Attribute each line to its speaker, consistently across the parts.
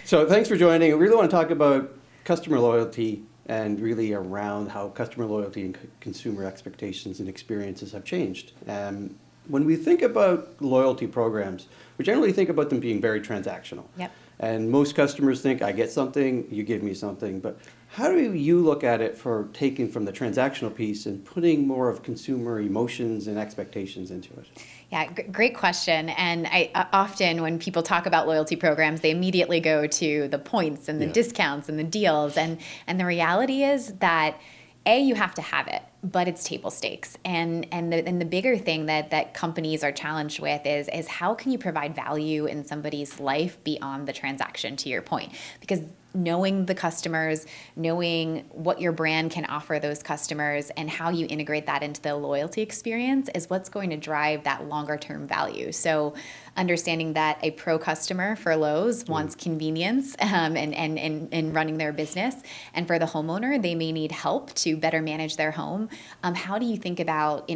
Speaker 1: So thanks for joining. I really want to talk about customer loyalty and really around how customer loyalty and consumer expectations and experiences have changed. When we think about loyalty programs, we generally think about them being very transactional.
Speaker 2: Yep.
Speaker 1: And most customers think, I get something, you give me something. But how do you look at it for taking from the transactional piece and putting more of consumer emotions and expectations into it?
Speaker 2: Yeah, great question. And I often, when people talk about loyalty programs, they immediately go to the points and the discounts and the deals. And the reality is that you have to have it, but it's table stakes. And the bigger thing that companies are challenged with is how can you provide value in somebody's life beyond the transaction, to your point? Because knowing the customers, knowing what your brand can offer those customers and how you integrate that into the loyalty experience is what's going to drive that longer term value. So understanding that a pro customer for Lowe's wants convenience in running their business. And for the homeowner, they may need help to better manage their home. How do you think about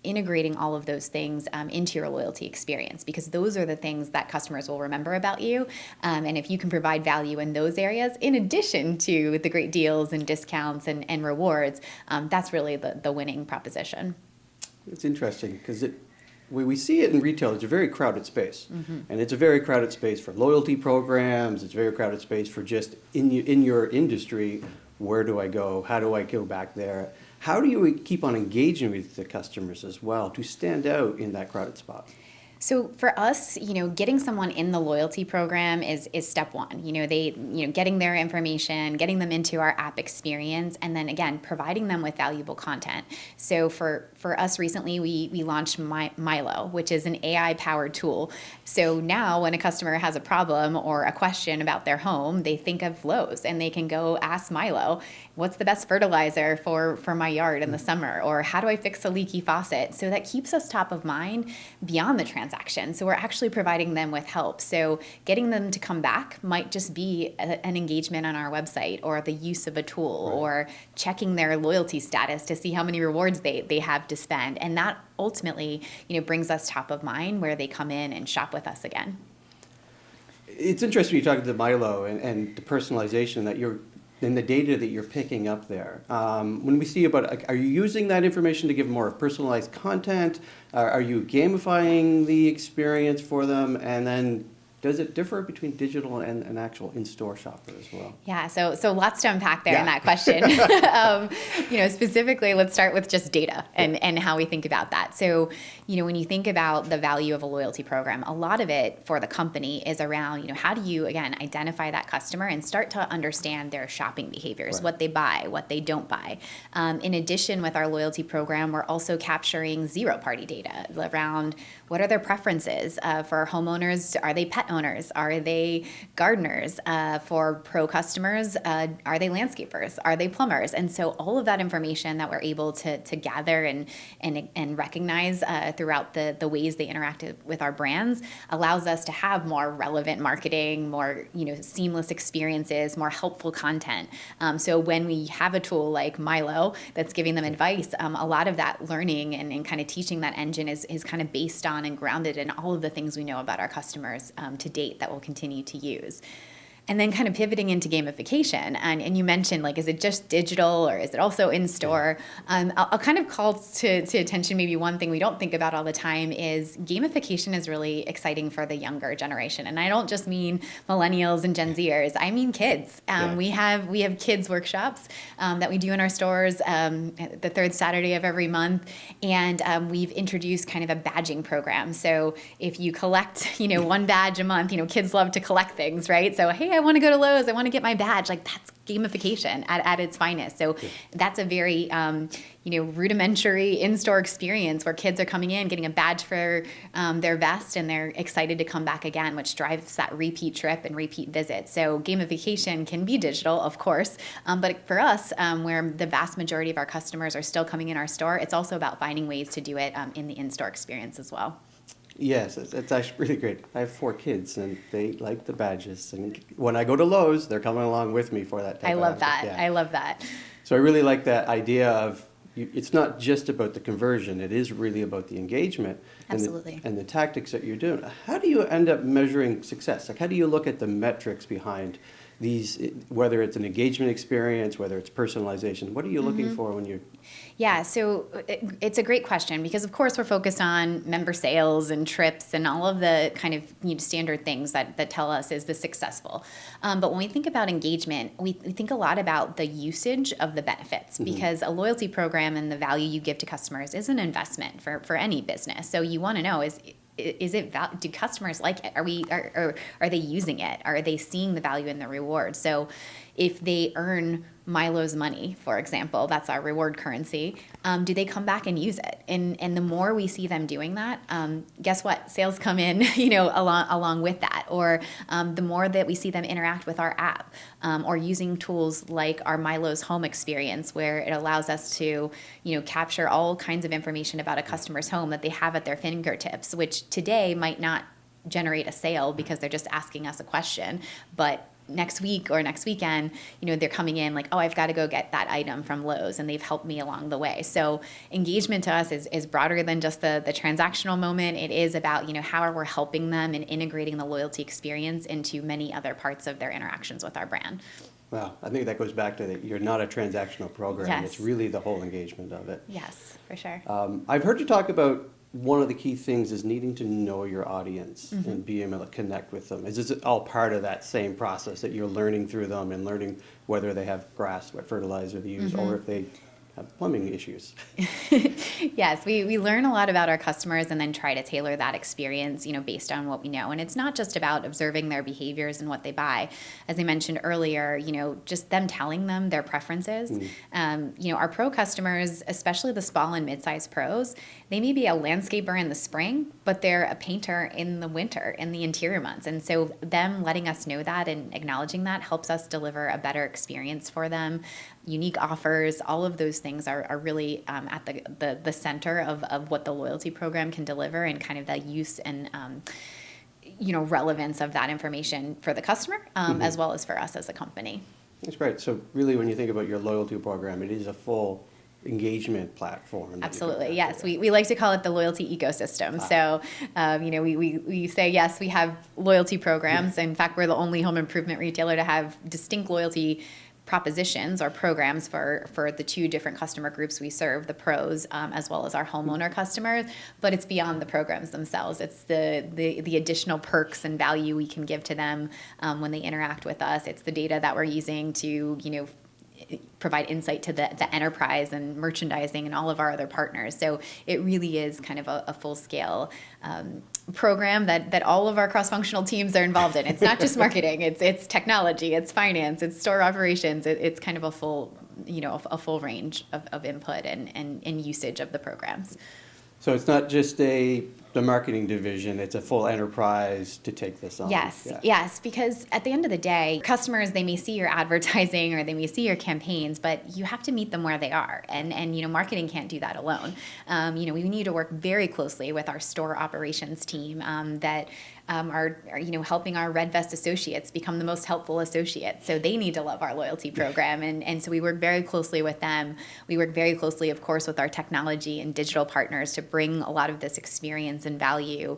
Speaker 2: integrating all of those things into your loyalty experience? Because those are the things that customers will remember about you. And if you can provide value in those areas, in addition to the great deals and discounts and rewards, that's really the winning proposition.
Speaker 1: It's interesting because we see it in retail. It's a very crowded space. And it's a very crowded space for loyalty programs. It's a very crowded space for just in your industry, where do I go? How do I go back there? How do you keep on engaging with the customers as well to stand out in that crowded spot?
Speaker 2: So for us, getting someone in the loyalty program is step one. Getting their information, getting them into our app experience, and then again, providing them with valuable content. So for us recently, we launched Milo, which is an AI-powered tool. So now when a customer has a problem or a question about their home, they think of Lowe's and they can go ask Milo, what's the best fertilizer for my yard in the summer? Or how do I fix a leaky faucet? So that keeps us top of mind beyond the transaction. So we're actually providing them with help. So getting them to come back might just be an engagement on our website or the use of a tool or checking their loyalty status to see how many rewards they have to spend. And that ultimately, brings us top of mind where they come in and shop with us again.
Speaker 1: It's interesting you talk to Milo and the personalization that and the data that you're picking up there. When we see are you using that information to give more personalized content? Are you gamifying the experience for them? And then does it differ between digital and an actual in-store shopper as well?
Speaker 2: Yeah, so lots to unpack there in that question. Specifically, let's start with just data and how we think about that. So, when you think about the value of a loyalty program, a lot of it for the company is around, how do you, again, identify that customer and start to understand their shopping behaviors, what they buy, what they don't buy. In addition, with our loyalty program, we're also capturing zero-party data around what are their preferences. For homeowners, are they pet owners? Are they gardeners? For pro customers, are they landscapers? Are they plumbers? And so all of that information that we're able to gather and recognize throughout the ways they interact with our brands allows us to have more relevant marketing, more seamless experiences, more helpful content. So when we have a tool like Milo that's giving them advice, a lot of that learning and kind of teaching that engine is kind of based on and grounded in all of the things we know about our customers to date that we'll continue to use. And then kind of pivoting into gamification. And you mentioned, is it just digital or is it also in-store? I'll kind of call to attention maybe one thing we don't think about all the time is gamification is really exciting for the younger generation. And I don't just mean millennials and Gen Zers. I mean kids. We have kids workshops that we do in our stores the third Saturday of every month. And we've introduced kind of a badging program. So if you collect, one badge a month, kids love to collect things, right? So, hey, I want to go to Lowe's. I want to get my badge. That's gamification at its finest. So that's a very, rudimentary in-store experience where kids are coming in, getting a badge for their vest, and they're excited to come back again, which drives that repeat trip and repeat visit. So gamification can be digital, of course, but for us, where the vast majority of our customers are still coming in our store, it's also about finding ways to do it in the in-store experience as well.
Speaker 1: Yes, it's actually really great. I have 4 kids, and they like the badges. And when I go to Lowe's, they're coming along with me for that type
Speaker 2: I love
Speaker 1: of
Speaker 2: that.
Speaker 1: yeah.
Speaker 2: I love that.
Speaker 1: So I really like that idea of it's not just about the conversion, it is really about the engagement.
Speaker 2: Absolutely.
Speaker 1: And the tactics that you're doing. How do you end up measuring success? Like, how do you look at the metrics behind these, whether it's an engagement experience, whether it's personalization? What are you looking for when you're...
Speaker 2: Yeah, so it's a great question because, of course, we're focused on member sales and trips and all of the kind of standard things that tell us is this successful. But when we think about engagement, we think a lot about the usage of the benefits because a loyalty program and the value you give to customers is an investment for any business. So you want to know do customers like it? Are they using it? Are they seeing the value in the reward? So if they earn Milo's money, for example, that's our reward currency, do they come back and use it? And the more we see them doing that, guess what? Sales come in, along with that. Or the more that we see them interact with our app, or using tools like our Milo's home experience, where it allows us to, capture all kinds of information about a customer's home that they have at their fingertips, which today might not generate a sale because they're just asking us a question, but next week or next weekend, they're coming in like, oh, I've got to go get that item from Lowe's, and they've helped me along the way. So engagement to us is broader than just the transactional moment. It is about, how are we helping them and integrating the loyalty experience into many other parts of their interactions with our brand.
Speaker 1: Well, I think that goes back to you're not a transactional program.
Speaker 2: Yes.
Speaker 1: It's really the whole engagement of it.
Speaker 2: Yes, for sure.
Speaker 1: I've heard you talk about one of the key things is needing to know your audience and be able to connect with them. Is this all part of that same process that you're learning through them and learning whether they have grass, what fertilizer they use, or if they have plumbing issues?
Speaker 2: Yes, we learn a lot about our customers and then try to tailor that experience, based on what we know. And it's not just about observing their behaviors and what they buy. As I mentioned earlier, just them telling them their preferences. Our pro customers, especially the small and mid-sized pros, they may be a landscaper in the spring, but they're a painter in the winter, in the interior months. And so them letting us know that and acknowledging that helps us deliver a better experience for them. Unique offers, all of those things are really at the center of what the loyalty program can deliver, and kind of the use and relevance of that information for the customer, as well as for us as a company.
Speaker 1: That's great. So really, when you think about your loyalty program, it is a full engagement platform.
Speaker 2: Absolutely, yes. We like to call it the loyalty ecosystem. So, we say, yes, we have loyalty programs. In fact, we're the only home improvement retailer to have distinct loyalty propositions or programs for the two different customer groups we serve, the pros as well as our homeowner customers. But it's beyond the programs themselves. It's the additional perks and value we can give to them when they interact with us. It's the data that we're using to provide insight to the enterprise and merchandising and all of our other partners. So it really is kind of a full-scale program that all of our cross-functional teams are involved in. It's not just marketing, it's technology, it's finance, it's store operations. It's kind of a full range of input and usage of the programs.
Speaker 1: So it's not just the marketing division, it's a full enterprise to take this on.
Speaker 2: Yes, because at the end of the day, customers, they may see your advertising or they may see your campaigns, but you have to meet them where they are. And marketing can't do that alone. We need to work very closely with our store operations team that are helping our Red Vest associates become the most helpful associates. So they need to love our loyalty program. And so we work very closely with them. We work very closely, of course, with our technology and digital partners to bring a lot of this experience and value,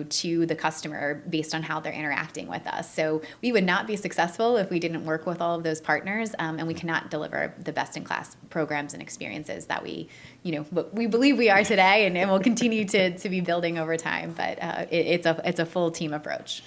Speaker 2: to the customer based on how they're interacting with us. So we would not be successful if we didn't work with all of those partners, and we cannot deliver the best-in-class programs and experiences that we believe we are today, and will continue to be building over time. But it's a full team approach.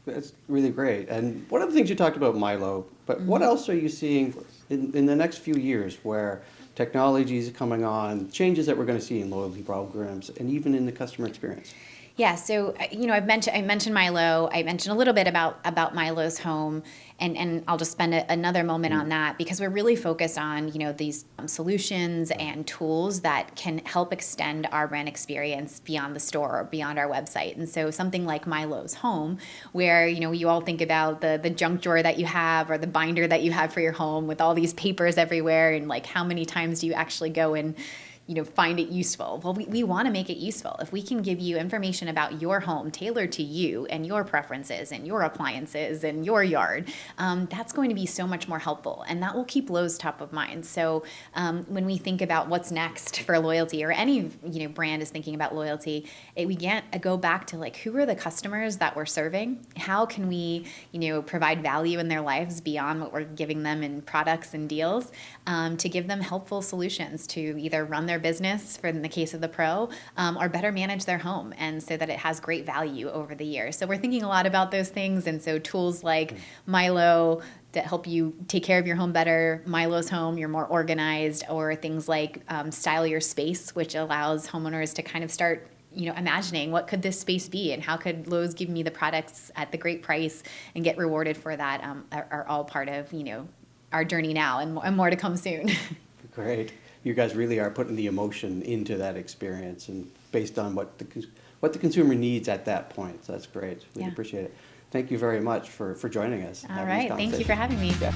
Speaker 1: That's really great. And one of the things you talked about, Milo, but what else are you seeing in the next few years where technology is coming on, changes that we're going to see in loyalty programs and even in the customer experience?
Speaker 2: Yeah, so I mentioned Milo. I mentioned a little bit about Milo's home, and I'll just spend another moment on that because we're really focused on these solutions and tools that can help extend our brand experience beyond the store or beyond our website. And so something like Milo's home, where you all think about the junk drawer that you have or the binder that you have for your home with all these papers everywhere, and like how many times do you actually go and find it useful. Well, we want to make it useful. If we can give you information about your home tailored to you and your preferences and your appliances and your yard, that's going to be so much more helpful, and that will keep Lowe's top of mind. So when we think about what's next for loyalty, or any brand is thinking about loyalty, we can't go back to like, who are the customers that we're serving? How can we provide value in their lives beyond what we're giving them in products and deals, to give them helpful solutions to either run their business, for in the case of the pro, or better manage their home, and so that it has great value over the years. So we're thinking a lot about those things, and so tools like Milo that help you take care of your home better, Milo's Home, you're more organized, or things like Style Your Space, which allows homeowners to kind of start imagining what could this space be, and how could Lowe's give me the products at the great price and get rewarded for that, are all part of our journey now, and more to come soon.
Speaker 1: Great. You guys really are putting the emotion into that experience, and based on what the consumer needs at that point. So that's great. Really appreciate it. Thank you very much for joining us.
Speaker 2: All right. Thank you for having me.
Speaker 1: Yeah.